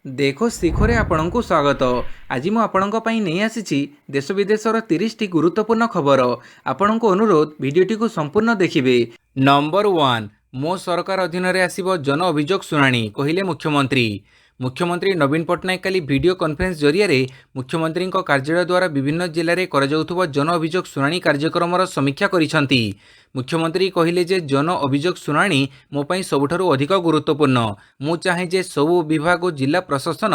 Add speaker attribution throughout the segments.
Speaker 1: देखो ଶିଖରେ ଆପଣଙ୍କୁ ସ୍ୱାଗତ। ଆଜି ମୁଁ ଆପଣଙ୍କ ପାଇଁ ନେଇ ଆସିଛି ଦେଶ ବିଦେଶର 30ଟି ଗୁରୁତ୍ୱପୂର୍ଣ୍ଣ ଖବର। ଆପଣଙ୍କୁ ଅନୁରୋଧ ଭିଡ଼ିଓଟିକୁ ସମ୍ପୂର୍ଣ୍ଣ ଦେଖିବେ। ନମ୍ବର 1, ମୋ ସରକାର ଅଧୀନରେ ଆସିବ ଜନ ଅଭିଯୋଗ ଶୁଣାଣି, କହିଲେ ମୁଖ୍ୟମନ୍ତ୍ରୀ। ମୁଖ୍ୟମନ୍ତ୍ରୀ ନବୀନ ପଟ୍ଟନାୟକ କାଲି ଭିଡ଼ିଓ କନଫରେନ୍ସ ଜରିଆରେ ମୁଖ୍ୟମନ୍ତ୍ରୀଙ୍କ କାର୍ଯ୍ୟାଳୟ ଦ୍ୱାରା ବିଭିନ୍ନ ଜିଲ୍ଲାରେ କରାଯାଉଥିବା ଜନ ଅଭିଯୋଗ ଶୁଣାଣି କାର୍ଯ୍ୟକ୍ରମର ସମୀକ୍ଷା କରିଛନ୍ତି। ମୁଖ୍ୟମନ୍ତ୍ରୀ କହିଲେ ଯେ ଜନ ଅଭିଯୋଗ ଶୁଣାଣି ମୋ ପାଇଁ ସବୁଠାରୁ ଅଧିକ ଗୁରୁତ୍ୱପୂର୍ଣ୍ଣ। ମୁଁ ଚାହେଁ ଯେ ସବୁ ବିଭାଗ ଓ ଜିଲ୍ଲା ପ୍ରଶାସନ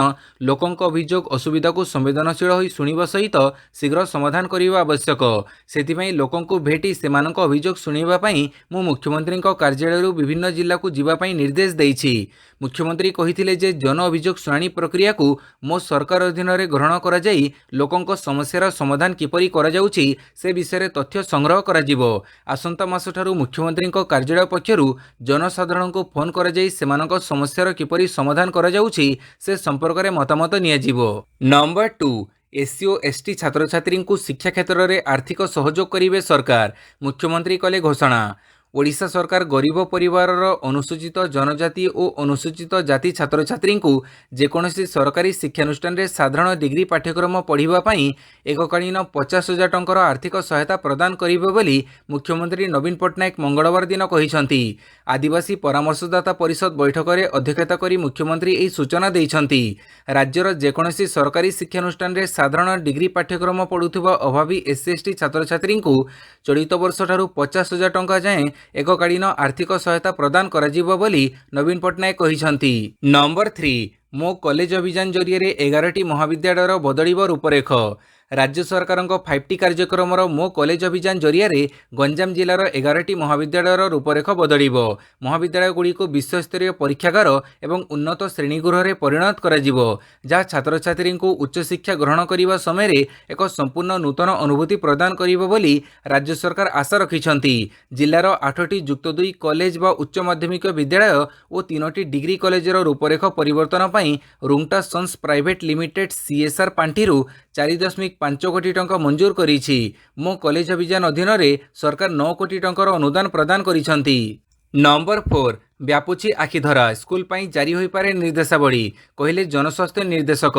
Speaker 1: ଲୋକଙ୍କ ଅଭିଯୋଗ ଅସୁବିଧାକୁ ସମ୍ବେଦନଶୀଳ ହୋଇ ଶୁଣିବା ସହିତ ଶୀଘ୍ର ସମାଧାନ କରିବା ଆବଶ୍ୟକ। ସେଥିପାଇଁ ଲୋକଙ୍କୁ ଭେଟି ସେମାନଙ୍କ ଅଭିଯୋଗ ଶୁଣିବା ପାଇଁ ମୁଁ ମୁଖ୍ୟମନ୍ତ୍ରୀଙ୍କ କାର୍ଯ୍ୟାଳୟରୁ ବିଭିନ୍ନ ଜିଲ୍ଲାକୁ ଯିବା ପାଇଁ ନିର୍ଦ୍ଦେଶ ଦେଇଛି। ମୁଖ୍ୟମନ୍ତ୍ରୀ କହିଥିଲେ ଯେ ଜନ ଅଭିଯୋଗ ଶୁଣାଣି ପ୍ରକ୍ରିୟାକୁ ମୋ ସରକାର ଅଧୀନରେ ଗ୍ରହଣ କରାଯାଇ ଲୋକଙ୍କ ସମସ୍ୟାର ସମାଧାନ କିପରି କରାଯାଉଛି ସେ ବିଷୟରେ ତଥ୍ୟ ସଂଗ୍ରହ କରାଯିବ। ଆସନ୍ତା ମାସଠାରୁ ମୁଖ୍ୟମନ୍ତ୍ରୀଙ୍କ କାର୍ଯ୍ୟାଳୟ ପକ୍ଷରୁ ଜନସାଧାରଣଙ୍କୁ ଫୋନ୍ କରାଯାଇ ସେମାନଙ୍କ ସମସ୍ୟାର କିପରି ସମାଧାନ କରାଯାଉଛି ସେ ସମ୍ପର୍କରେ ମତାମତ ନିଆଯିବ। ନମ୍ବର 2, ଏସ୍ସି ଓ ଏସ୍ଟି ଛାତ୍ରଛାତ୍ରୀଙ୍କୁ ଶିକ୍ଷା କ୍ଷେତ୍ରରେ ଆର୍ଥିକ ସହଯୋଗ କରିବେ ସରକାର, ମୁଖ୍ୟମନ୍ତ୍ରୀ କଲେ ଘୋଷଣା। ଓଡ଼ିଶା ସରକାର ଗରିବ ପରିବାରର ଅନୁସୂଚିତ ଜନଜାତି ଓ ଅନୁସୂଚିତ ଜାତି ଛାତ୍ରଛାତ୍ରୀଙ୍କୁ ଯେକୌଣସି ସରକାରୀ ଶିକ୍ଷାନୁଷ୍ଠାନରେ ସାଧାରଣ ଡିଗ୍ରୀ ପାଠ୍ୟକ୍ରମ ପଢ଼ିବା ପାଇଁ ଏକକାଳୀନ 50,000 ଟଙ୍କାର ଆର୍ଥିକ ସହାୟତା ପ୍ରଦାନ କରିବେ ବୋଲି ମୁଖ୍ୟମନ୍ତ୍ରୀ ନବୀନ ପଟ୍ଟନାୟକ ମଙ୍ଗଳବାର ଦିନ କହିଛନ୍ତି। ଆଦିବାସୀ ପରାମର୍ଶଦାତା ପରିଷଦ ବୈଠକରେ ଅଧ୍ୟକ୍ଷତା କରି ମୁଖ୍ୟମନ୍ତ୍ରୀ ଏହି ସୂଚନା ଦେଇଛନ୍ତି। ରାଜ୍ୟର ଯେକୌଣସି ସରକାରୀ ଶିକ୍ଷାନୁଷ୍ଠାନରେ ସାଧାରଣ ଡିଗ୍ରୀ ପାଠ୍ୟକ୍ରମ ପଢ଼ୁଥିବା ଅଭାବୀ ଏସ୍ସି ଏସ୍ଟି ଛାତ୍ରଛାତ୍ରୀଙ୍କୁ ଚଳିତ ବର୍ଷଠାରୁ 50,000 ଟଙ୍କା ଯାଏଁ ଏକକାଳୀନ ଆର୍ଥିକ ସହାୟତା ପ୍ରଦାନ କରାଯିବ ବୋଲି ନବୀନ ପଟ୍ଟନାୟକ କହିଛନ୍ତି। ନମ୍ବର 3, ମୋ କଲେଜ ଅଭିଯାନ ଜରିଆରେ 11ଟି ମହାବିଦ୍ୟାଳୟର ବଦଳିବ ରୂପରେଖ। ରାଜ୍ୟ ସରକାରଙ୍କ 5T କାର୍ଯ୍ୟକ୍ରମର ମୋ କଲେଜ ଅଭିଯାନ ଜରିଆରେ ଗଞ୍ଜାମ ଜିଲ୍ଲାର 11ଟି ମହାବିଦ୍ୟାଳୟର ରୂପରେଖ ବଦଳିବ। ମହାବିଦ୍ୟାଳୟଗୁଡ଼ିକୁ ବିଶ୍ୱସ୍ତରୀୟ ପରୀକ୍ଷାଗାର ଏବଂ ଉନ୍ନତ ଶ୍ରେଣୀଗୃହରେ ପରିଣତ କରାଯିବ, ଯାହା ଛାତ୍ରଛାତ୍ରୀଙ୍କୁ ଉଚ୍ଚଶିକ୍ଷା ଗ୍ରହଣ କରିବା ସମୟରେ ଏକ ସମ୍ପୂର୍ଣ୍ଣ ନୂତନ ଅନୁଭୂତି ପ୍ରଦାନ କରିବ ବୋଲି ରାଜ୍ୟ ସରକାର ଆଶା ରଖିଛନ୍ତି। ଜିଲ୍ଲାର 8ଟି ଯୁକ୍ତ 2 କଲେଜ ବା ଉଚ୍ଚ ମାଧ୍ୟମିକ ବିଦ୍ୟାଳୟ ଓ 3ଟି ଡିଗ୍ରୀ କଲେଜର ରୂପରେଖ ପରିବର୍ତ୍ତନ ପାଇଁ Rungta sons private limited CSR ପାଣ୍ଠିରୁ 4.5 କୋଟି ଟଙ୍କା ମଞ୍ଜୁର କରିଛି। ମୋ କଲେଜ ଅଭିଯାନ ଅଧୀନରେ ସରକାର 9 କୋଟି ଟଙ୍କାର ଅନୁଦାନ ପ୍ରଦାନ କରିଛନ୍ତି। ନମ୍ବର 4, ବ୍ୟାପୁଛି ଆଖିଧରା, ସ୍କୁଲ ପାଇଁ ଜାରି ହୋଇପାରେ ନିର୍ଦ୍ଦେଶାବଳୀ, କହିଲେ ଜନସ୍ୱାସ୍ଥ୍ୟ ନିର୍ଦ୍ଦେଶକ।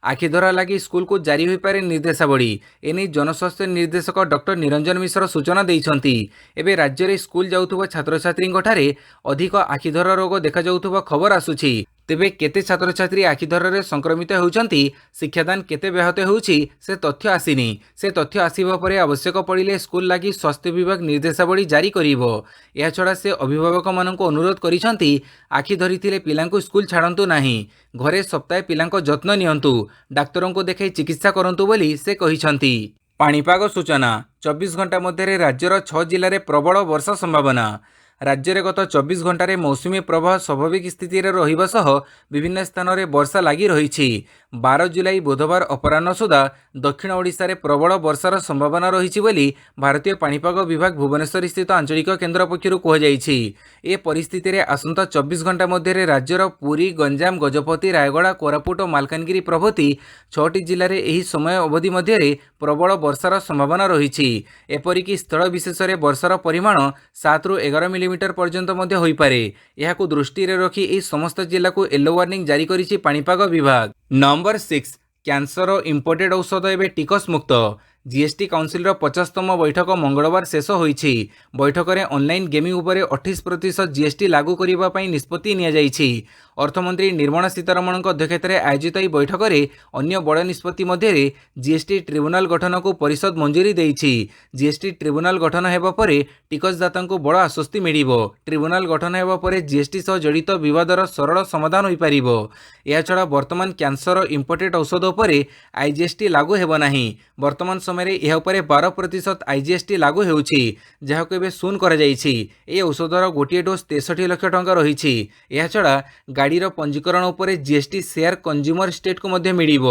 Speaker 1: ଆଖିଧରା ଲାଗି ସ୍କୁଲକୁ ଜାରି ହୋଇପାରେ ନିର୍ଦ୍ଦେଶାବଳୀ। ଏନେଇ ଜନସ୍ୱାସ୍ଥ୍ୟ ନିର୍ଦ୍ଦେଶକ ଡକ୍ଟର ନିରଞ୍ଜନ ମିଶ୍ର ସୂଚନା ଦେଇଛନ୍ତି। ଏବେ ରାଜ୍ୟରେ ସ୍କୁଲ ଯାଉଥିବା ଛାତ୍ରଛାତ୍ରୀଙ୍କଠାରେ ଅଧିକ ଆଖିଧରା ରୋଗ ଦେଖାଯାଉଥିବା ଖବର ଆସୁଛି। ତେବେ କେତେ ଛାତ୍ରଛାତ୍ରୀ ଆଖିଧରାରେ ସଂକ୍ରମିତ ହେଉଛନ୍ତି, ଶିକ୍ଷାଦାନ କେତେ ବ୍ୟାହତ ହେଉଛି ସେ ତଥ୍ୟ ଆସିନି। ସେ ତଥ୍ୟ ଆସିବା ପରେ ଆବଶ୍ୟକ ପଡ଼ିଲେ ସ୍କୁଲ ଲାଗି ସ୍ୱାସ୍ଥ୍ୟ ବିଭାଗ ନିର୍ଦ୍ଦେଶାବଳୀ ଜାରି କରିବ। ଏହାଛଡ଼ା ସେ ଅଭିଭାବକମାନଙ୍କୁ ଅନୁରୋଧ କରିଛନ୍ତି, ଆଖି ଧରିଥିଲେ ପିଲାଙ୍କୁ ସ୍କୁଲ ଛାଡ଼ନ୍ତୁ ନାହିଁ। ଘରେ ସପ୍ତାହେ ପିଲାଙ୍କ ଯତ୍ନ ନିଅନ୍ତୁ, ଡାକ୍ତରଙ୍କୁ ଦେଖାଇ ଚିକିତ୍ସା କରନ୍ତୁ ବୋଲି ସେ କହିଛନ୍ତି। ପାଣିପାଗ ସୂଚନା, 24 ଘଣ୍ଟା ମଧ୍ୟରେ ରାଜ୍ୟର 6 ଜିଲ୍ଲାରେ ପ୍ରବଳ ବର୍ଷା ସମ୍ଭାବନା। ରାଜ୍ୟରେ ଗତ 24 ଘଣ୍ଟାରେ ମୌସୁମୀ ପ୍ରବାହ ସ୍ୱାଭାବିକ ସ୍ଥିତିରେ ରହିବା ସହ ବିଭିନ୍ନ ସ୍ଥାନରେ ବର୍ଷା ଲାଗି ରହିଛି। 12 ଜୁଲାଇ ବୁଧବାର ଅପରାହ୍ନ ସୁଦ୍ଧା ଦକ୍ଷିଣ ଓଡ଼ିଶାରେ ପ୍ରବଳ ବର୍ଷାର ସମ୍ଭାବନା ରହିଛି ବୋଲି ଭାରତୀୟ ପାଣିପାଗ ବିଭାଗ ଭୁବନେଶ୍ୱର ସ୍ଥିତ ଆଞ୍ଚଳିକ କେନ୍ଦ୍ର ପକ୍ଷରୁ କୁହାଯାଇଛି। ଏ ପରିସ୍ଥିତିରେ ଆସନ୍ତା 24 ଘଣ୍ଟା ମଧ୍ୟରେ ରାଜ୍ୟର ପୁରୀ, ଗଞ୍ଜାମ, ଗଜପତି, ରାୟଗଡ଼ା, କୋରାପୁଟ ଓ ମାଲକାନଗିରି ପ୍ରଭୃତି 6ଟି ଜିଲ୍ଲାରେ ଏହି ସମୟ ଅବଧି ମଧ୍ୟରେ ପ୍ରବଳ ବର୍ଷାର ସମ୍ଭାବନା ରହିଛି। ଏପରିକି ସ୍ଥଳ ବିଶେଷରେ ବର୍ଷାର ପରିମାଣ 7ରୁ 11 ମିଲିମିଟର ପର୍ଯ୍ୟନ୍ତ ମଧ୍ୟ ହୋଇପାରେ। ଏହାକୁ ଦୃଷ୍ଟିରେ ରଖି ଏହି ସମସ୍ତ ଜିଲ୍ଲାକୁ ୟେଲୋ ୱାର୍ଣ୍ଣିଂ ଜାରି କରିଛି ପାଣିପାଗ ବିଭାଗ। ନମ୍ବର 6, କ୍ୟାନ୍ସର ଓ ଇମ୍ପୋର୍ଟେଡ୍ ଔଷଧ ଏବେ ଟିକସ ମୁକ୍ତ। ଜିଏସ୍ଟି କାଉନସିଲର 50ତମ ବୈଠକ ମଙ୍ଗଳବାର ଶେଷ ହୋଇଛି। ବୈଠକରେ ଅନଲାଇନ୍ ଗେମିଂ ଉପରେ 28% ଜିଏସ୍ଟି ଲାଗୁ କରିବା ପାଇଁ ନିଷ୍ପତ୍ତି ନିଆଯାଇଛି। ଅର୍ଥମନ୍ତ୍ରୀ ନିର୍ମଳା ସୀତାରମଣଙ୍କ ଅଧ୍ୟକ୍ଷତାରେ ଆୟୋଜିତ ଏହି ବୈଠକରେ ଅନ୍ୟ ବଡ଼ ନିଷ୍ପତ୍ତି ମଧ୍ୟରେ ଜିଏସ୍ଟି ଟ୍ରିବ୍ୟୁନାଲ ଗଠନକୁ ପରିଷଦ ମଞ୍ଜୁରି ଦେଇଛି। ଜିଏସ୍ଟି ଟ୍ରିବ୍ୟୁନାଲ ଗଠନ ହେବା ପରେ ଟିକସଦାତାଙ୍କୁ ବଡ଼ ଆଶ୍ୱସ୍ତି ମିଳିବ। ଟ୍ରିବ୍ୟୁନାଲ ଗଠନ ହେବା ପରେ ଜିଏସ୍ଟି ସହ ଜଡ଼ିତ ବିବାଦର ସରଳ ସମାଧାନ ହୋଇପାରିବ। ଏହାଛଡ଼ା ବର୍ତ୍ତମାନ କ୍ୟାନ୍ସର ଓ ଇମ୍ପୋର୍ଟେଡ୍ ଔଷଧ ଉପରେ ଆଇଜିଏସ୍ଟି ଲାଗୁ ହେବ ନାହିଁ। ବର୍ତ୍ତମାନ ସମୟରେ ଏହା ଉପରେ 12% ଆଇଜିଏସ୍ଟି ଲାଗୁ ହେଉଛି, ଯାହାକୁ ଏବେ ଶୂନ କରାଯାଇଛି। ଏହି ଔଷଧର ଗୋଟିଏ ଡୋଜ୍ 63 ଲକ୍ଷ ଟଙ୍କା ରହିଛି। ଏହାଛଡ଼ା ଗାଡ଼ିର ପଞ୍ଜୀକରଣ ଉପରେ ଜିଏସ୍ଟି ସେୟାର କଞ୍ଜ୍ୟୁମର ଷ୍ଟେଟ୍କୁ ମଧ୍ୟ ମିଳିବ।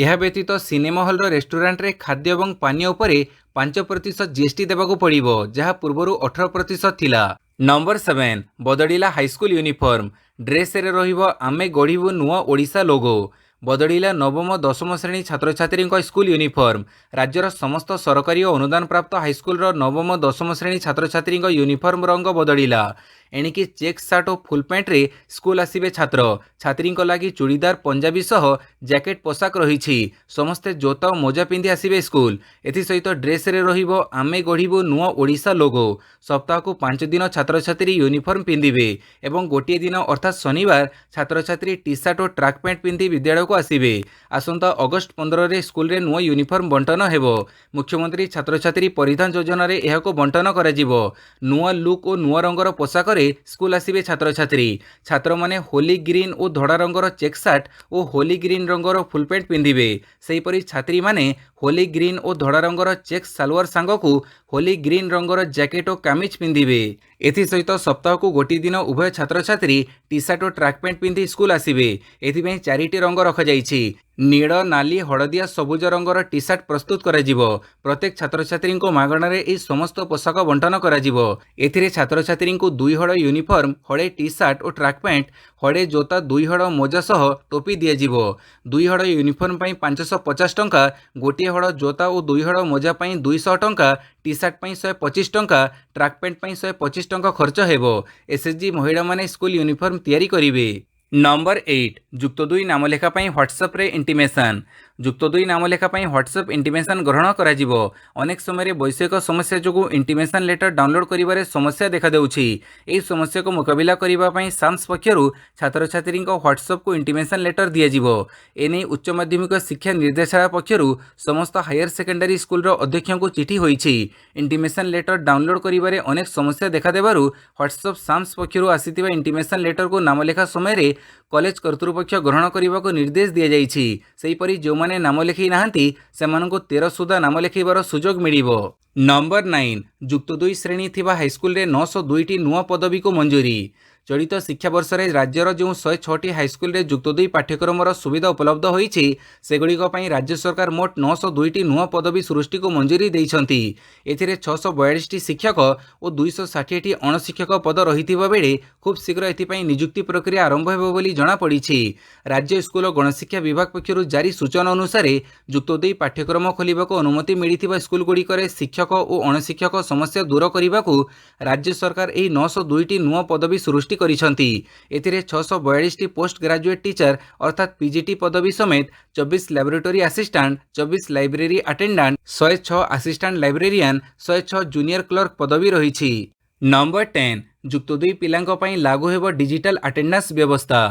Speaker 1: ଏହା ବ୍ୟତୀତ ସିନେମା ହଲ୍ର ରେଷ୍ଟୁରାଣ୍ଟରେ ଖାଦ୍ୟ ଏବଂ ପାନୀୟ ଉପରେ 5% ଜିଏସ୍ଟି ଦେବାକୁ ପଡ଼ିବ, ଯାହା ପୂର୍ବରୁ 18% ଥିଲା। ନମ୍ବର 7, ବଦଳିଲା ହାଇସ୍କୁଲ ୟୁନିଫର୍ମ, ଡ୍ରେସ୍ରେ ରହିବ ଆମେ ଗଢ଼ିବୁ ନୂଆ ଓଡ଼ିଶା ଲୋଗୋ। ବଦଳିଲା ନବମ ଦଶମ ଶ୍ରେଣୀ ଛାତ୍ରଛାତ୍ରୀଙ୍କ ସ୍କୁଲ ୟୁନିଫର୍ମ। ରାଜ୍ୟର ସମସ୍ତ ସରକାରୀ ଓ ଅନୁଦାନ ପ୍ରାପ୍ତ ହାଇସ୍କୁଲର ନବମ ଦଶମ ଶ୍ରେଣୀ ଛାତ୍ରଛାତ୍ରୀଙ୍କ ୟୁନିଫର୍ମ ରଙ୍ଗ ବଦଳିଲା। एणिकी चेक सार्ट और फुल पैंट रे स्कूल आसिबे छात्र छात्री लगी चूड़ीदार पंजाबी सह जैकेट पोशाक रही समस्ते जोता और मोजा पिंधि आसिबे स्कूल एसत ड्रेस रे रहिबो आमे गढ़ू नुआ ओडिशा लोगो सप्ताह को 5 दिन छात्र छात्री यूनिफॉर्म पिंधिबे एवं गोटे दिन अर्थात शनिवार छात्र छात्री टी सार्ट और ट्रैक पैंट पिंधि विद्यालय को आसिबे आसंता अगस्ट 15 रे स्कूल रे नुआ यूनिफॉर्म बंटन हेबो मुख्यमंत्री छात्र छात्री परिधान योजना रे एहाको बंटन कराजिबो नुआ लुक और नुआ रंगर पोशाक रे स्कूल आसिबे छात्र छात्री छात्र माने होली ग्रीन और धड़ा रंगर चेक सार्ट और होली ग्रीन रंगर फुल पैंट पिंधिबे सेहीपरि छात्री माने होली ग्रीन और धड़ा रंगर चेक सालवार सांगकू होली ग्रीन रंगर जैकेट और कामिज पिंधिबे एसत सप्ताह को गोटे दिन उभय छात्र छात्री टी सार्ट और ट्रैक पैंट पिंधि स्कूल आसिबे एथिपई 4टी रंग रखाଯାଇଛି नील नाली हलदिया सबुज रंगर टी सार्ट प्रस्तुत कराजिबो प्रत्येक छात्र छात्री मागणार ए समस्त पोशाक बंटन कराजिबो एथिरे छात्र छात्री 2 हड़ यूनिफॉर्म हड़े टी सार्ट और ट्रैक पैंट हड़े जोता 2 हड़ मोजा सह टोपी दियाजिबो 2 हड़ यूनिफॉर्म पई 550 टंका गोटे हड़ जोता और 2 हड़ मोजा पई 200 टंका टी सार्ट पई 125 टंका ट्रैक पैंट पई 125 टंका खर्च हेबो एसएचजी महिला माने स्कूल यूनिफॉर्म तैयारी करिवे। नंबर 8 जुक्त 2 नामलेखा पई व्हाट्सएप रे इंटीमेशन जुक्त 2 नामलेखा पई व्हाट्सएप इंटीमेशन ग्रहण कराजिबो अनेक समय वैषयिक समस्या जोगु इंटीमेशन लेटर डाउनलोड करिवारे समस्या देखा देउछि एही समस्या को मुकाबिला करिवा पई साम्स पक्षरु छात्र छात्री व्हाट्सएप को इंटीमेशन लेटर दियाजिबो एने उच्च माध्यमिक शिक्षा निर्देशालय पक्षरु समस्त हायर सेकेंडरी स्कूल रो अध्यक्ष को चिठी होईछि इंटीमेशन लेटर डाउनलोड करिवारे अनेक समस्या देखा देबारु व्हाट्सएप साम्स पक्षरु आसीतिबा इंटीमेशन लेटर को नामलेखा समय रे कॉलेज कर्तृपक्ष ग्रहण करने को निर्देश दि जाइछि सेहीपरि जो माने नाम लिखै नाहंती सेमानंको 13 सुधा नाम लिखैबार सुजोग मिलिबो। नंबर 9 जुक्त 2 श्रेणी थिबा हाईस्कूल रे 902 टी नुआ पदवी को मंजूरी चलित शिक्षा वर्ष में राज्यर जो 106 हाईस्कूल रे जुक्त 2 पाठ्यक्रम सुविधा उपलब्ध होईछि सेगुड़िक पई राज्य सरकार मोट 902 टी नुआ पदवी सृष्टि को मंजूरी देइछंती एथिरे 642 टी शिक्षक और 260 टी अणशिक्षक पद रहिथिबा बेले खूब शीघ्र एथिपई नियुक्ति प्रक्रिया आरंभ हेबो बोली जणा पड़िछि राज्य स्कूल और गणशिक्षा विभाग पक्षरु जारी सूचना अनुसार जुक्त 2 पाठ्यक्रम खोलिबाको अनुमति मिलिथिबा स्कूल गुड़िकरे शिक्षक और अणशिक्षक समस्या दूर करने राज्य सरकार एही 902 टी नुआ पदवी सृष्टि करिसंती एथिरे 642 टी पोस्ट ग्रेजुएट टीचर अर्थात पीजीटी पदवी समेत 24 laboratory assistant 24 library attendant 106 assistant librarian 106 junior clerk पदवी रही। नंबर 10 जुक्त 2 पिलांक पई लागू हेबो डिजिटल अटेंडेंस व्यवस्था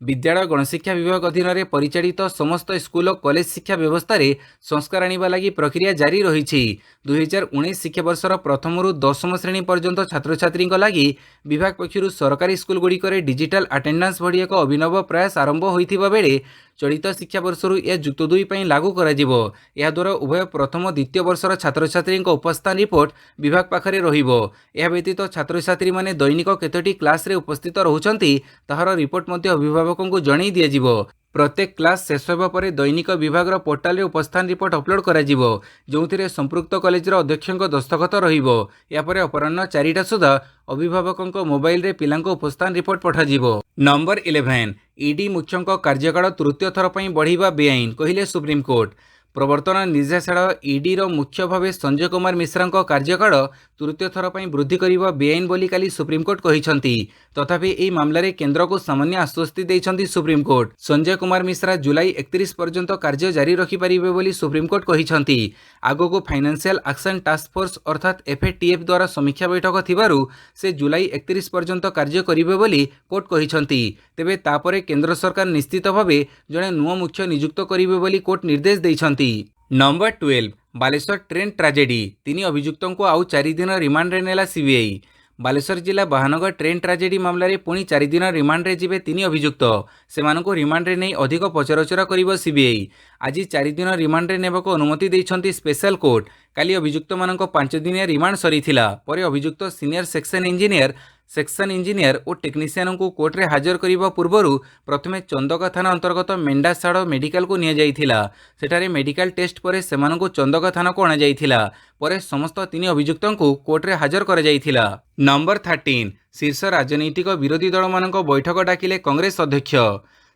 Speaker 1: विद्यालय गणशिक्षा विभाग अधीन में परिचालित समस्त स्कूल और कॉलेज शिक्षा व्यवस्था रे संस्कार आनिबा लागि प्रक्रिया जारी रही 2019 शिक्षा वर्षर प्रथम रु 10म श्रेणी पर्यंत छात्र छात्री लागि विभाग पक्षरु सरकारी स्कूल गुड़िकरे डिजिटल अटेंडेंस भड़ी एक अभिनव प्रयास आरंभ होइथिबा बेले चलित शिक्षा वर्षरु यह जुक्त 2 पई लागू कराजिबो या द्वारा उभय प्रथम द्वितीय वर्षर छात्र छात्री उपस्थान रिपोर्ट विभाग पाखरे रहिबो या व्यतीत छात्र छात्री माने दैनिक केतोटी क्लास रे उपस्थित रहउछंती ताहार रिपोर्ट मध्ये अभिभावकों को जणाई दियाजिबो प्रत्येक क्लास शेष होगा पर दैनिक विभाग पोर्टाल रे उपस्थान रिपोर्ट अपलोड कराजिबो जोंथिरे संपृक्त कॉलेज अध्यक्षों दस्तखत रहिबो या परे अपराह्न 4टा सुधा अभिभावकों मोबाइल रे पिलांको उपस्थान रिपोर्ट पठाजिबो। नंबर 11 ईडी मुख्यंक कार्यकाल तृतीय थर पई बढ़िबा बेआईन कहिले सुप्रीम कोर्ट प्रवर्तन निर्देशालय ईडी रो मुख्य भाव संजय कुमार मिश्रा कार्यकाल तृतीय थर पई वृद्धि करिबा बेआईन बोली काली सुप्रीम कोर्ट कहिसंती तथापि एही मामलारे केंद्र को सामान्य आश्वस्ति देइछंती सुप्रीम कोर्ट संजय कुमार मिश्रा जुलाई 31 पर्यंत कार्य जारी रखि परिबे बोली सुप्रीम कोर्ट कहिसंती आगो को फाइनेंशियल एक्शन टास्क फोर्स अर्थात एफएटीएफ द्वारा समीक्षा बैठक थिबारु से जुलाई 31 पर्यंत कार्य करिबे बोली कोर्ट कहिसंती तेबे तापरे केंद्र सरकार निश्चित भावे जणे नुआ मुख्य नियुक्त करिबे बोली कोर्ट निर्देश देइछंती। नंबर 12 बालेश्वर ट्रेन ट्राजेडी 3 अभियुक्तों को आउ 4 दिन रिमांड रे नेला सीबीआई बालेश्वर जिला बहानगर ट्रेन ट्राजेडी मामला रे पुणी 4 दिन रिमांड रे जिबे 3 अभियुक्त सेमानको रिमांड रे नै अधिक पचराउचरा करिबो सीबीआई आज 4 दिन रिमांड रे नेबाको अनुमति दैछंती स्पेशल कोर्ट काली अभियुक्त माननको 5 दिनिया रिमांड सरीथिला परे अभियुक्त सीनियर सेक्शन इंजीनियर और टेक्नीशियन को कोर्ट रे हाजर करिबा पूर्वरु प्रथमे चंदका थाना अंतर्गत मेंढासाड़ मेडिकल को निया जाइथिला सेठारे मेडिकल टेस्ट परे सेमाननको चंदका थाना को अणा जाइथिला परे समस्त 3 अभियुक्तों को कोर्ट रे हाजर करा जाइथिला। नंबर 13 शीर्ष राजनीतिक विरोधी दल मानक बैठक डाकिले कांग्रेस अध्यक्ष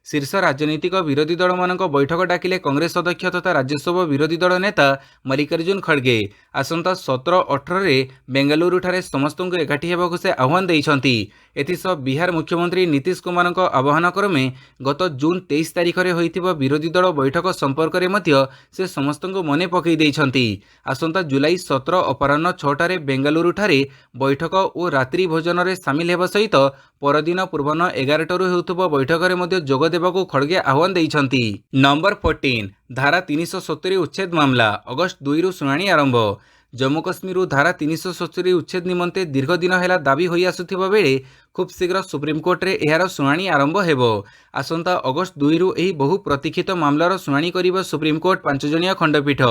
Speaker 1: शीर्ष राजनैतिक विरोधी दल मानक बैठक डाकिले कांग्रेस अध्यक्ष तथा राज्यसभा विरोधी दल नेता मल्लिकार्जुन खड़गे। आसंता 17-18 रे बेंगलुरु ठारे समस्त एकाठी हेबाकु से आह्वान देइछंती। एथिसह बिहार मुख्यमंत्री नीतीश कुमार आह्वान क्रमे गत जून 23 तारिख रे होइतिबा विरोधी दल बैठक संपर्क रे मध्य से समस्त मने पकई देइछंती। आसंता जुलाई 17 अपराह्न 6 रे बेंगलुरु ठारे बैठक और रात्रि भोजन रे सामिल हेबा सहित परदिन पूर्वाह्न 11 टारू हेउथुबा बैठक रे मध्य जोग देबाकू खड़गे आह्वान देइछंती। नंबर 14 धारा 370 उच्छेद मामला अगस्त 2 रु सुनानी आरंभ। जम्मू कश्मीर धारा 370 उच्छेद निमंते दीर्घ दिन है दाबी होई आसुथिबा बेले खूब शीघ्र सुप्रीमकोर्ट रे एहार सुनानी आरंभ हेबो। आसंता अगस्त 2 रु एही बहु प्रतीक्षित मामलार सुनानी करिबा सुप्रीमकोर्ट 5 जणिया खंडपीठ।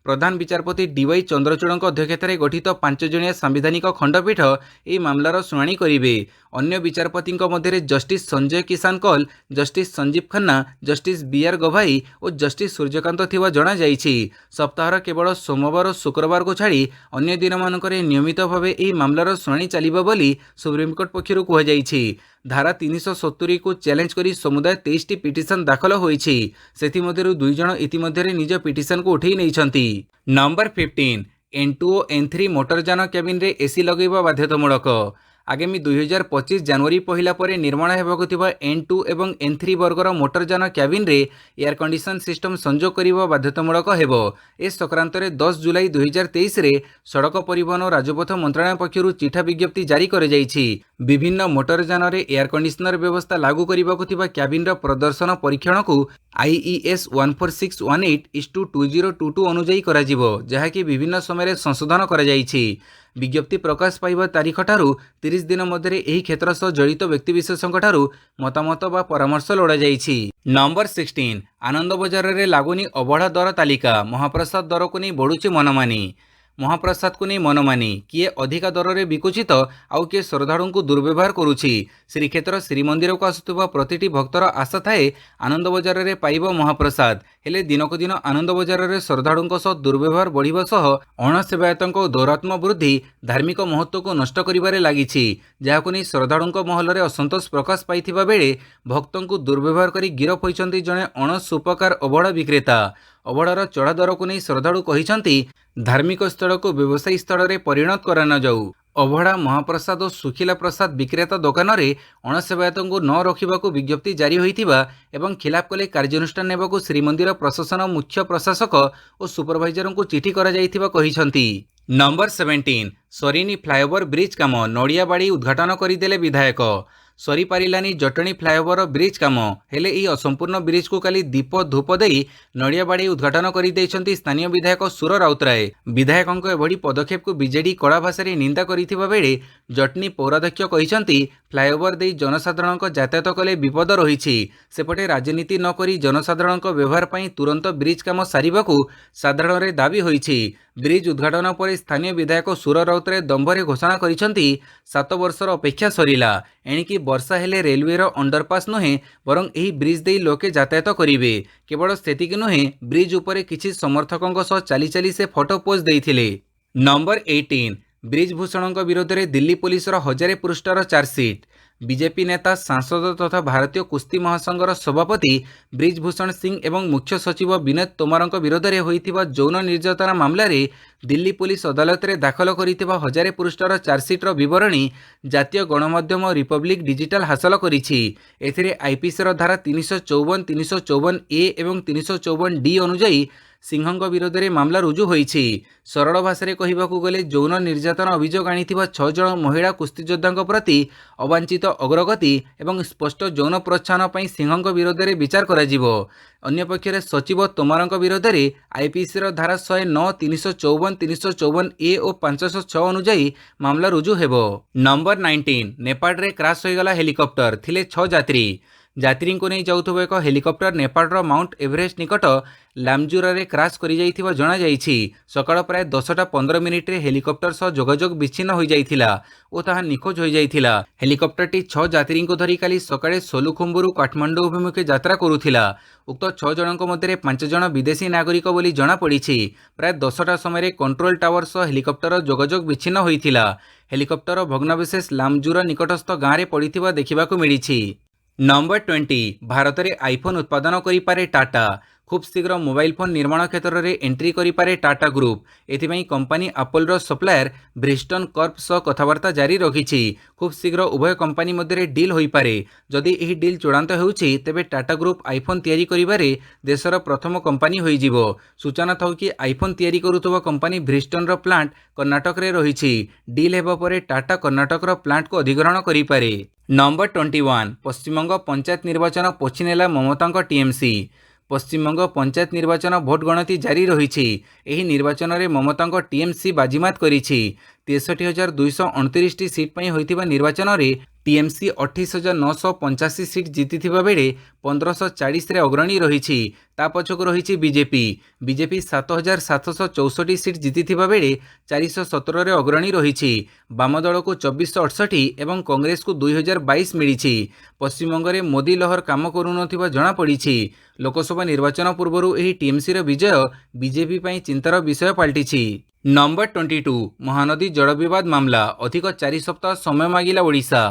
Speaker 1: प्रधान विचारपति डीवाई चंद्रचूड़ अध्यक्षतार गठित 5 जणिया सांविधानिक खंडपीठ यह मामलार शुणाणी करेंगे। अन्य विचारपति मध्य justice Sanjay Kishan Kaul, justice Sanjiv Khanna, justice B R Gavai और जस्टिस सूर्यकांत थिबा जणा जाइछि। सप्ताहर केवल सोमवार और शुक्रवार को छाड़ी अन्य दिन मानक नियमित भाव यह मामलार शुणाणी चलिबो बोली सुप्रीमकोर्ट पक्षरु कुहाଯାଇଛି। धारा 370 को चैलेंज करी समुदाय 23 पिटिशन दाखल होईछि। सेथिमध्यरु 2 जण इतिमध्यरे निज पिटिशन को उठेई नैछंती। नंबर 15 N2 ओ N3 मोटरयान केबिन रे एसी लगेबा बाध्यतामूलक। आगामी 2025 जनवरी पहला पर निर्माण हेबाकु थिबा N2 एवं N3 वर्गर मोटरयान केबिन रे एयर कंडीशन सिस्टम संजोग करबा बाध्यतामूलक हेबो। ए संक्रांत रे 10 जुलाई 2023 रे सड़क परिवहन और राजपथ मंत्रालय पक्षरु चिठा विज्ञप्ति जारी करे जाइछि। विभिन्न मोटरयान रे एयर कंडीशनर व्यवस्था लागू करबाकु थिबा केबिन रो प्रदर्शन परीक्षण को IES 14618/2022 अनुଯାयी करा जिवो, जहाकि विभिन्न समय संशोधन करा जाइछि। विज्ञप्ति प्रकाश पाइबा तारीख ठारू 30 दिन मध्य एही क्षेत्र सह जड़ित व्यक्तिविशेषों ठारू मतामत बा परामर्श लोड़ा जाइछि। नंबर 16 आनंद बजार रे लागुनी अबढ़ा दर तालिका। महाप्रसाद दर को नहीं बढ़ुछि मनमानी। महाप्रसाद को नहीं मनमानी किए अधिका दर रे बिकुछि तो आउ किए श्रद्धालु को दुर्व्यवहार करुछि। श्रीक्षेत्र श्रीमंदिर को आसुवा प्रतिटी भक्तर आशा थाए आनंद बजार रे पाइब महाप्रसाद। हेले दिनक दिन आनंद बजार रे श्रद्धालुओं सह दुर्व्यवहार बढ़िबा सह अणसेवायतों दौरात्म वृद्धि धार्मिक महत्व को नष्ट करिबारे लागिछि, जहाकु नहीं श्रद्धालुओं महल रे असंतोष प्रकाश पाइथिबा बेले भक्तों को दुर्व्यवहार करी गिरफ होइछन्ति जणे अणसुपकार अबढ़ा विक्रेता। अबढ़ार चढ़ा दर को नहीं श्रद्धालु कहिछन्ति धार्मिक स्थल को व्यवसायी स्थल रे परिणत करा न जाऊ। अबढ़ा महाप्रसाद और सुखिला प्रसाद विक्रेता दुकान रे अणसेवायतों को न रखिबाकू विज्ञप्ति जारी होइथिबा एवं खिलाफ कले कार्यानुष्ठान नेबाकू श्रीमंदिर प्रशासन मुख्य प्रशासक और सुपरवाइजर को चिठी करा जाइथिबा कहिछन्ति। नंबर 17 सरीनी फ्लाईओवर ब्रिज काम नड़ियाबाड़ी उद्घाटन करदेले विधायक। सरी पारिलानी जटणी फ्लाईओवर ब्रिज काम हेले ई असंपूर्ण ब्रिज को काली दीप धूप देई नड़ियाबाड़ी उद्घाटन कर स्थानीय विधायक सुर राउतराय। विधायकों एभली पदक्षेप को बीजेडी कड़ा भाषा निंदा करिथिबा बेले जटनी पौराध्यक्ष कहिसंती फ्लाईओवर दे जनसाधारण यातायात कले विपद रही। सेपटे राजनीति न करी जनसाधारण व्यवहार पर तुरंत ब्रिज काम सारिबाकू साधारण रे दाबी होईछि। ब्रिज उद्घाटन पर स्थानीय विधायक सुर राउतराय दंभरे घोषणा करिसंती 7 वर्षर अपेक्षा सरिला। एणिकी वर्षा हेले रेलवेर अंडरपास नुहे बरं एही ब्रिज दे लोके यातायात करिवे। केवल सेतिक नुहे ब्रिज उपरे किछि समर्थकों सह चाली चाली से फोटो पोज देइथिले। नंबर 18 ब्रिज भूषण विरोध में दिल्ली पुलिस 1000 पृष्ठार चार्जसीट। बीजेपी नेता सांसद तथा भारतीय कुस्ती महासंघर सभापति ब्रिज भूषण सिंह एवं मुख्य सचिव विनोद तोमर विरोध में होइथिबा यौन निर्यातना मामलें दिल्ली पुलिस अदालत में दाखल करिथिबा 1000 पृष्ठार चार्जसीटर विवरणी जातीय गणमाध्यम रिपब्लिक डिजिटल हासिल करिछि। एथिरे आईपीसी धारा 354, 354 ए एवं 354 डी अनुଯାयी सिंहंग विरोध में मामला रुजु होईछि। सरल भाषा कहबाकू गले यौन निर्यातना अभियोग आनिथिबा 6 जण महिला कुस्तीयोद्धा प्रति अवांछित अग्रगति एवं स्पष्ट यौन प्रोत्साहन पर सिंहंग विरोध में विचार कराजिबो। अन्य पक्षरे सचिव तोमर विरोध में आईपीसी धारा 109, 354, 354 ए और 506 अनुଯାयी मामला रुजु हेबो। नंबर 19 नेपाल रे क्राश होईगला हेलिकॉप्टर थिले 6 यात्री को नहीं जाउथबो एक हेलिकॉप्टर नेपाल माउंट एवरेस्ट निकट लामजुरा रे क्राश करि जाइथिबा जणा जाइछि। सकाळ प्राय 10:15 मिनिट रे हेलिकॉप्टर सह जोगाजोग विच्छिन्न हो जाइथिला और ताहा निखोज हो जाइथिला। हेलिकॉप्टरटी 6 यात्री को धरी काली सकाळे सोलुखुंबुरु काठमांडू अभिमुखे यात्रा करुथिला। उक्त 6 जनक मध्य 5 जण विदेशी नागरिक बोली जणा पड़िछि। प्राय 10टा समय कंट्रोल टावर सह हेलिकॉप्टर जोगाजोग विच्छिन्न होइथिला। हेलिकॉप्टर भग्नावशेष लामजुरा निकटस्थ गाँव में पड़िथिबा देखिबाकू मिलिछि। नंबर 20 भारत में आईफोन उत्पादन करिपारे टाटा। खूब शीघ्र मोबाइल फोन निर्माण क्षेत्र में एंट्री करिपारे टाटा ग्रुप। एथिपाई कंपनी एप्पल सप्लायर ब्रिस्टन कर्प सह कथबार्ता जारी रखिछि। खूब शीघ्र उभय कंपनी मध्य डील हो पारे। जदि यह डील चूड़ांत होउछि तेबे टाटा ग्रुप आईफोन तैयारी करिबारे देशर प्रथम कंपनी होइजिवो। सूचना थाउ कि आईफोन तैयारी करुवा कंपनी ब्रिस्टन प्लांट कर्नाटक रे रहिछि। डील हेबा परे टाटा कर्नाटक प्लांट को अधिग्रहण करिपारे। नंबर 21 पश्चिमबंग पंचायत निर्वाचन पोछिनेला ममता टीएमसी। पश्चिमबंग पंचायत निर्वाचन भोट गणति जारी रही। एही निर्वाचन में ममता टीएमसी बाजीमात करिछि। 63,229 सीट पर होइथिबा निर्वाचन में टीएमसी 28,985 सीट जीतिथिबा बेले 1,540 रे अग्रणी रही। ता पछक रही बीजेपी। बीजेपी 7,764 सीट जीतिथिबा बेले 417 रे अग्रणी रही। वाम दल को 2468 एवं कांग्रेस को 2022 मिली। पश्चिमबंग में मोदी लहर काम करुनथिबा जणा पड़िछि। लोकसभा निर्वाचन पूर्व एही टीएमसी रो विजय बीजेपी पई चिंतार विषय पलटिछि। नंबर 22 महानदी जल विवाद मामला अधिक 4 सप्ताह समय मागिला ओडिशा।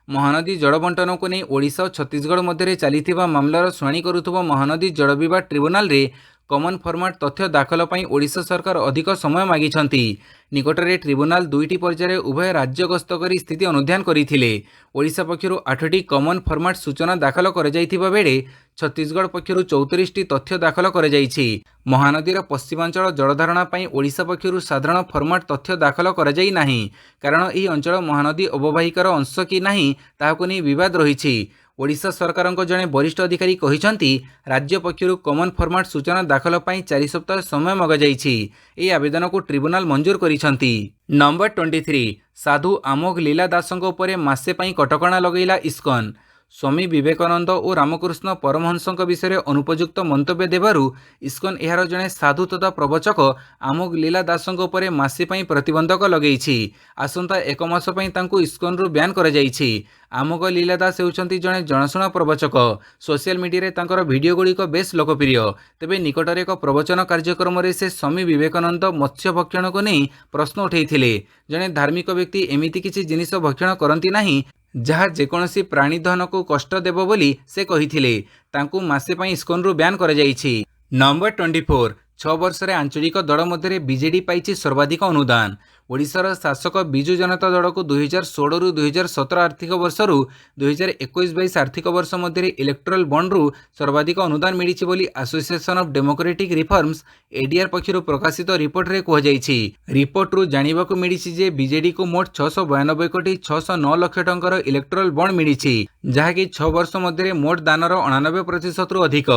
Speaker 1: महानदी जल बंटन को नहीं ओडिशा और छत्तीसगढ़ मध्य चलिथिबा मामलार शुणाणी करुथुबा महानदी जल विवाद ट्रिब्यूनाल रे कमन फॉर्मेट तथ्य दाखल पर ओडिशा सरकार अधिक समय मागिछंती। निकटरे ट्रिब्यूनाल 2टी पर्यायर उभय राज्य गस्त करी स्थिति अनुध्यान करथिले। ओडिशा पक्षरु 8टी कमन फॉर्मेट सूचना दाखल कर जाइथिबा बेले छत्तीसगढ़ पक्षरु 34टी तथ्य दाखल कर जाइछि। महानदीर पश्चिमांचल जलधारणा पई ओडिशा पक्षरु साधारण फॉर्मेट तथ्य दाखल कर जाई नाही, कारण एही अंचल महानदी अववाहिकार अंश कि नाही ताहाको नै विवाद रहिछि। ओडिशा सरकार जड़े वरिष्ठ अधिकारी कहिसंती राज्य पक्षरु कमन फॉर्मेट सूचना दाखल पर 4 सप्ताह समय मगा जाइछि। एही आवेदन को ट्रिब्यूनाल मंजूर करिसंती। नंबर 23 साधु आमोघ लीला दासंको उपरे मासे पई कटकणा लगैला इस्कन। स्वामी विवेकानंद और रामकृष्ण परमहंसक विषय में अनुपयुक्त मंतव्य देवारु इस्कन एहार जड़े साधु तथा प्रवचक आमोघ लीला दासंको उपरे मासे पई प्रतिबंधक लगैछि। आसंता 1 मास पई तांकु इस्कन रु ब्यान कर जाइछि। आमोघ लीला दास हेउचंती जड़े जनाशुना प्रवचक। सोशल मीडिया रे तांकर वीडियो गुड़िक बेस लोकप्रिय। तेबे निकटरे एक प्रवचन कार्यक्रम रे से स्वामी विवेकानंद मत्स्य भक्षण को नहीं प्रश्न उठैथिले। जड़े धार्मिक व्यक्ति एमिति किछि जिनिस भक्षण करंती नाही जहाँ जेकोसी प्राणीधन को कष्ट देव बोली से कहिथिले। तांकु मासे पई इस्कन रु ब्यान कर जाइछि। नंबर 24 6 वर्ष रे आंचलिक दल मध्य बीजेडी पाइछि सर्वाधिक अनुदान। ओडिशार शासक बिजु जनता दल को 2016 रु 2017 आर्थिक वर्ष रु 2021-22 आर्थिक वर्ष मध्य इलेक्ट्रल बॉन्ड रु सर्वाधिक अनुदान मिली बोली association of democratic reforms ADR पक्षरु प्रकाशित रिपोर्ट रे कहुଯାଇଛି। रिपोर्ट रु जानिबाकु मिलिछि जे बीजेडी को मोट 692 कोटी 609 लाख टंकार इलेक्ट्रल बॉन्ड मिलिछि, जहाँकि 6 वर्ष मध्य मोट दानर 89% रु अधिक।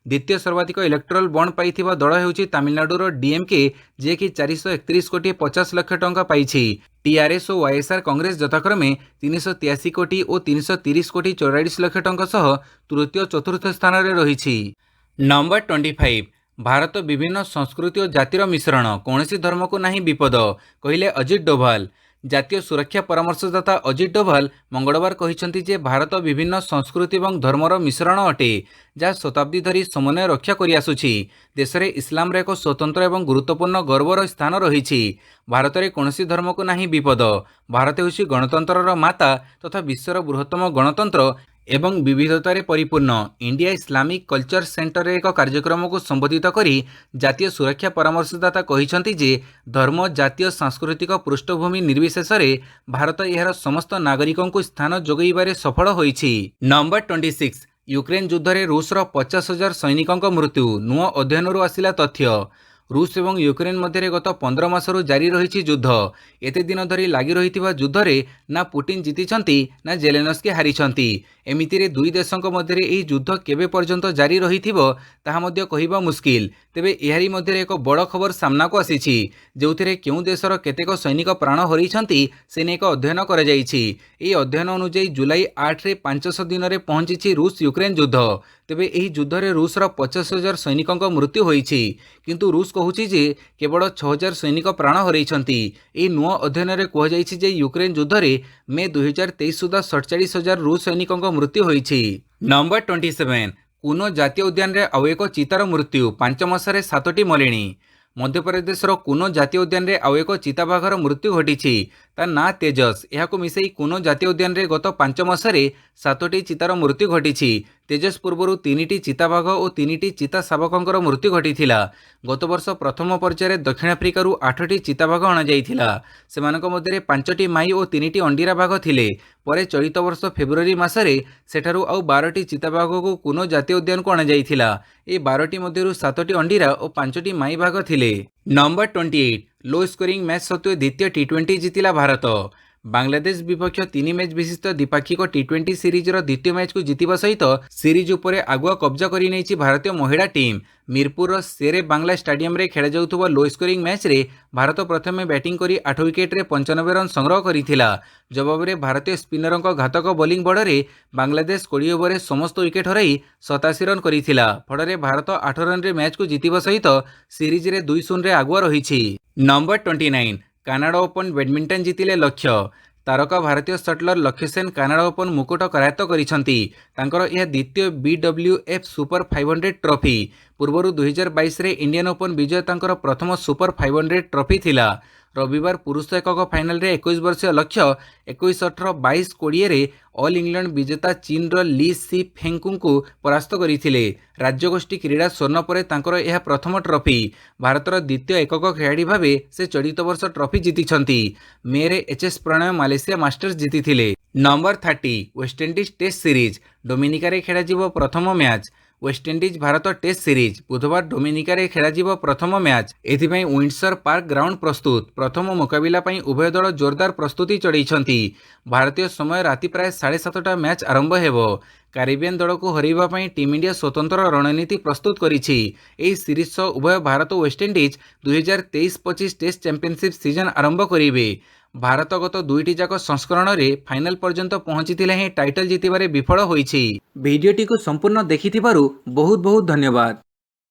Speaker 1: द्वितीय सर्वाधिक इलेक्ट्रल बॉन्ड पाइथिबा दल हेउछि तमिलनाडुर डीएमके, जे कि 431 कोटी 50 लाख टंका पाइछि। टीआरएस और वाईएसआर कांग्रेस यथाक्रमे 383 कोटी और 330 कोटी 44 लाख टंका सह तृतीय चतुर्थ स्थान रे रहिछि। नंबर 25 भारत विभिन्न संस्कृति और जातिर मिश्रण, कौनसी धर्म को नहीं विपद, कहिले अजित डोभाल। जातीय सुरक्षा परामर्शदाता अजित डोभाल मंगलवार कहिसंती जे भारत विभिन्न संस्कृति और धर्मर मिश्रण अटे, जहाँ शताब्दी धरी समन्वय रक्षा करि आसुछि। देश में इस्लाम एक स्वतंत्र और गुरुत्वपूर्ण गर्वर स्थान रही। भारत में कौनसी धर्म को नहीं विपद। भारत हेउछि गणतंत्रर माता तथा विश्वर बृहत्तम गणतंत्र एवं विविधतारे परिपूर्ण। इंडिया इस्लामिक कल्चर सेंटर एक कार्यक्रम को संबोधित करी जातीय सुरक्षा परामर्शदाता कहिसंती जे धर्म जातीय सांस्कृतिक पृष्ठभूमि निर्विशेष भारत यार समस्त नागरिकों को स्थान जोगाइबारे सफल होइछि। नंबर 26 यूक्रेन युद्ध में रूसर 50,000 सैनिकों मृत्यु, नुआ अध्ययन आसिला तथ्य। रूस और यूक्रेन मध्य गत 15 मासरू जारी रही युद्ध। एते दिन धरी लगी रही युद्ध रे ना पुटिन जीतिछंती ना जेलेनस्की हारिछंती। एमितिरे दुई देशों मध्य यह युद्ध केबे पर्यंत जारी रही ताहा मध्य कहिबा मुस्किल। तेबे एहारी मध्य एक बड़ खबर सामना को आसीछि, जोथिरे केउ देशर केतेक सैनिक प्राण हरैछंती से ने एक अध्ययन कर जाइछि। एही अध्ययन अनुसार जुलाई 8 रे 500 दिन रे पहुंची रूस यूक्रेन युद्ध। तेबे एही युद्ध रे रूसर 50,000 सैनिकों मृत्यु होइछि, किंतु रूस कहूछि जे केवल 6,000 सैनिक प्राण हरैछंती। एही नुआ अध्ययन रे कहजाइछि जे यूक्रेन युद्ध रे मे 2023 सुधा 47,000 रूस सैनिकों मृत्यु होइछि। नंबर 27 कुनो जातीय उद्यान रे आउ एक चीतार मृत्यु, 5 मासरे 7टी मलेणी। ମଧ୍ୟପ୍ରଦେଶର କୁନୋ ଜାତୀୟ ଉଦ୍ୟାନରେ ଆଉ ଏକ ଚିତାବାଘର ମୃତ୍ୟୁ ଘଟିଛି। ତା ନାଁ ତେଜସ୍। ଏହାକୁ ମିଶାଇ କୁନୋ ଜାତୀୟ ଉଦ୍ୟାନରେ ଗତ 5 ମାସରେ 7ଟି ଚିତାର ମୃତ୍ୟୁ ଘଟିଛି। ତେଜସ୍ ପୂର୍ବରୁ 3ଟି ଚିତାବାଘ ଓ 3ଟି ଚିତା ଶାବକଙ୍କର ମୃତ୍ୟୁ ଘଟିଥିଲା। ଗତ ବର୍ଷ ପ୍ରଥମ ପର୍ଯ୍ୟାୟରେ ଦକ୍ଷିଣ ଆଫ୍ରିକାରୁ 8ଟି ଚିତାବାଘ ଅଣାଯାଇଥିଲା। ସେମାନଙ୍କ ମଧ୍ୟରେ 5ଟି ମାଇ ଓ 3ଟି ଅଣ୍ଡିରା ବାଘ ଥିଲେ। ପରେ ଚଳିତ ବର୍ଷ ଫେବୃଆରୀ ମାସରେ ସେଠାରୁ ଆଉ 12ଟି ଚିତାବାଘକୁ କୁନୋ ଜାତୀୟ ଉଦ୍ୟାନକୁ ଅଣାଯାଇଥିଲା। ଏହି 12ଟି ମଧ୍ୟରୁ 7ଟି ଅଣ୍ଡିରା ଓ 5ଟି ମାଇ ବାଘ ଥିଲେ। ନମ୍ବର 28 ଲୋ ସ୍କୋରିଂ ମ୍ୟାଚ୍ ସତ୍ତ୍ୱେ ଦ୍ୱିତୀୟ ଟି20 ଜିତିଲା ଭାରତ। ବାଂଲାଦେଶ ବିପକ୍ଷ 3 ମ୍ୟାଚ୍ ବିଶିଷ୍ଟ ଦ୍ୱିପାକ୍ଷିକ ଟି20 ସିରିଜର ଦ୍ୱିତୀୟ ମ୍ୟାଚ୍କୁ ଜିତିବା ସହିତ ସିରିଜ ଉପରେ ଆଗୁଆ କବ୍ଜା କରିନେଇଛି ଭାରତୀୟ ମହିଳା ଟିମ୍। ମିରପୁରର ଶେରେ ବାଂଲା ଷ୍ଟାଡିୟମରେ ଖେଳାଯାଉଥିବା ଲୋ ସ୍କୋରିଂ ମ୍ୟାଚ୍ରେ ଭାରତ ପ୍ରଥମେ ବ୍ୟାଟିଂ କରି 8 ୱିକେଟ୍ରେ 95 ରନ୍ ସଂଗ୍ରହ କରିଥିଲା। ଜବାବରେ ଭାରତୀୟ ସ୍ପିନରଙ୍କ ଘାତକ ବୋଲିଂ ବଳରେ ବାଂଲାଦେଶ 20 ଓଭରରେ ସମସ୍ତ ୱିକେଟ୍ ହରାଇ 87 ରନ୍ କରିଥିଲା। ଫଳରେ ଭାରତ 8 ରନ୍ରେ ମ୍ୟାଚ୍କୁ ଜିତିବା ସହିତ ସିରିଜରେ 2-0ରେ ଆଗୁଆ ରହିଛି। ନମ୍ବର 29 କାନାଡ଼ା ଓପନ୍ ବ୍ୟାଡମିଣ୍ଟନ ଜିତିଲେ ଲକ୍ଷ୍ୟ। ତାରକା ଭାରତୀୟ ସଟଲର ଲକ୍ଷ୍ୟ ସେନ କାନାଡ଼ା ଓପନ୍ ମୁକୁଟ କରାୟତ୍ତ କରିଛନ୍ତି। ତାଙ୍କର ଏହା ଦ୍ୱିତୀୟ BWF ସୁପର 500 ଟ୍ରଫି। ପୂର୍ବରୁ 2022ରେ ଇଣ୍ଡିଆନ୍ ଓପନ୍ ବିଜୟ ତାଙ୍କର ପ୍ରଥମ ସୁପର 500 ଟ୍ରଫି ଥିଲା। ରବିବାର ପୁରୁଷ ଏକକ ଫାଇନାଲରେ 21 ବର୍ଷୀୟ ଲକ୍ଷ୍ୟ 21-18, 22-20ରେ ଅଲ୍ ଇଂଲଣ୍ଡ ବିଜେତା ଚୀନର ଲି ସି ଫେଙ୍ଗଙ୍କୁ ପରାସ୍ତ କରିଥିଲେ। ରାଜ୍ୟଗୋଷ୍ଠୀ କ୍ରୀଡ଼ା ସ୍ୱର୍ଣ୍ଣ ପରେ ତାଙ୍କର ଏହା ପ୍ରଥମ ଟ୍ରଫି। ଭାରତର ଦ୍ୱିତୀୟ ଏକକ ଖେଳାଳି ଭାବେ ସେ ଚଳିତ ବର୍ଷ ଟ୍ରଫି ଜିତିଛନ୍ତି। ମେରେ ଏଚ୍ଏସ୍ ପ୍ରଣୟ ମାଲେସିଆ ମାଷ୍ଟର୍ସ ଜିତିଥିଲେ। Number 30 West Indies test series. ଡୋମିନିକାରେ ଖେଳାଯିବ ପ୍ରଥମ match. West Indies Bharat test series ବୁଧବାର ଡୋମିନିକାରେ ଖେଳାଯିବ ପ୍ରଥମ ମ୍ୟାଚ୍। ଏଥିପାଇଁ ୱିଣ୍ଡସର ପାର୍କ ଗ୍ରାଉଣ୍ଡ ପ୍ରସ୍ତୁତ। ପ୍ରଥମ ମୁକାବିଲା ପାଇଁ ଉଭୟ ଦଳ ଜୋରଦାର ପ୍ରସ୍ତୁତି ଚଳାଇଛନ୍ତି। ଭାରତୀୟ ସମୟ ରାତି ପ୍ରାୟ 7:30 ମ୍ୟାଚ୍ ଆରମ୍ଭ ହେବ। କାରିବିଆନ୍ ଦଳକୁ ହରାଇବା ପାଇଁ ଟିମ୍ ଇଣ୍ଡିଆ ସ୍ୱତନ୍ତ୍ର ରଣନୀତି ପ୍ରସ୍ତୁତ କରିଛି। ଏହି ସିରିଜ ସହ ଉଭୟ ଭାରତ ଓ ୱେଷ୍ଟଇଣ୍ଡିଜ 2023-25 ଟେଷ୍ଟ ଚାମ୍ପିୟନସିପ୍ ସିଜନ୍ ଆରମ୍ଭ କରିବେ। ଭାରତ ଗତ 2ଟି ଯାକ ସଂସ୍କରଣରେ ଫାଇନାଲ ପର୍ଯ୍ୟନ୍ତ ପହଞ୍ଚିଥିଲେ ହେଁ ଟାଇଟଲ ଜିତିବାରେ ବିଫଳ ହୋଇଛି। ଭିଡିଓଟିକୁ ସମ୍ପୂର୍ଣ୍ଣ ଦେଖିଥିବାରୁ ବହୁତ ବହୁତ ଧନ୍ୟବାଦ।